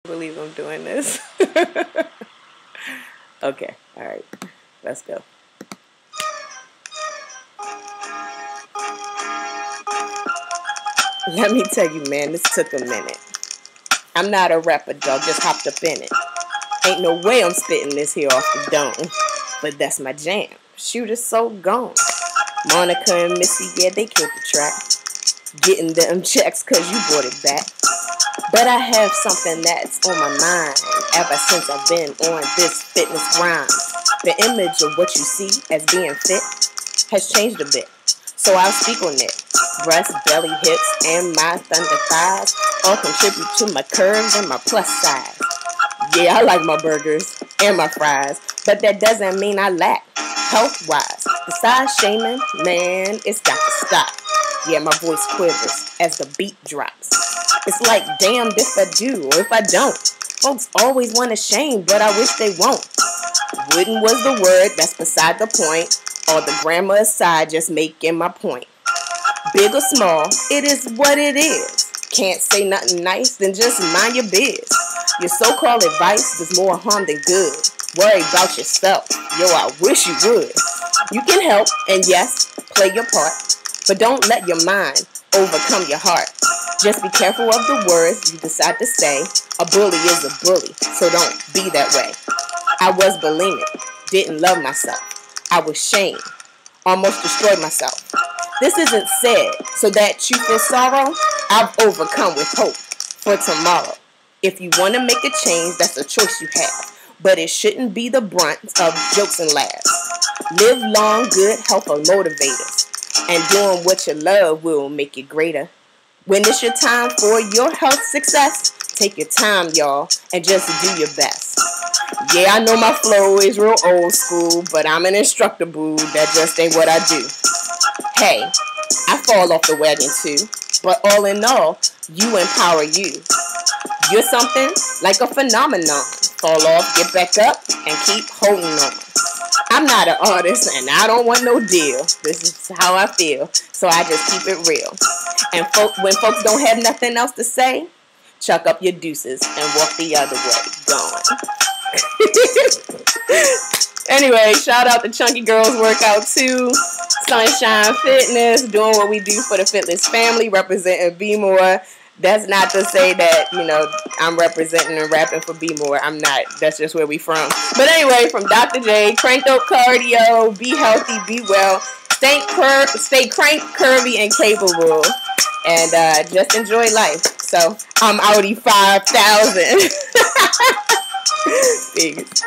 Believe I'm doing this. Okay, all right, let's go. Let me tell you, man, this took a minute. I'm not a rapper, dog, just hopped up in it. Ain't no way I'm spitting this here off the dome. But that's my jam. Shoot is so gone. Monica and Missy, yeah, they killed the track. Getting them checks cause you brought it back. But I have something that's on my mind ever since I've been on this fitness grind. The image of what you see as being fit has changed a bit. So I'll speak on it. Breast, belly, hips, and my thunder thighs all contribute to my curves and my plus size. Yeah, I like my burgers and my fries, but that doesn't mean I lack health-wise. The size shaming, man, it's got to stop. Yeah, my voice quivers as the beat drops. It's like, damned if I do or if I don't. Folks always want to shame, but I wish they won't. Wouldn't was the word, that's beside the point. All the grammar aside, just making my point. Big or small, it is what it is. Can't say nothing nice, then just mind your biz. Your so-called advice does more harm than good. Worry about yourself. Yo, I wish you would. You can help, and yes, play your part. But don't let your mind overcome your heart. Just be careful of the words you decide to say. A bully is a bully, so don't be that way. I was bulimic, didn't love myself. I was shamed, almost destroyed myself. This isn't said so that you feel sorrow. I've overcome with hope for tomorrow. If you want to make a change, that's a choice you have. But it shouldn't be the brunt of jokes and laughs. Live long, good, helpful motivators. And doing what you love will make you greater. When it's your time for your health success, take your time, y'all, and just do your best. Yeah, I know my flow is real old school, but I'm an instructor, boo. That just ain't what I do. Hey, I fall off the wagon too, but all in all, you empower you. You're something like a phenomenon. Fall off, get back up, and keep holding on. I'm not an artist, and I don't want no deal. This is how I feel, so I just keep it real. And when folks don't have nothing else to say, chuck up your deuces and walk the other way. Gone. Anyway, shout out to Chunky Girls Workout 2, Sunshine Fitness, doing what we do for the Fitless family, representing Be More. That's not to say that, you know, I'm representing and rapping for Be More. I'm not. That's just where we from. But anyway, from Dr. J, cranked up cardio, be healthy, be well, stay crank, curvy, and capable, and just enjoy life. So I'm Audi 5000. Peace.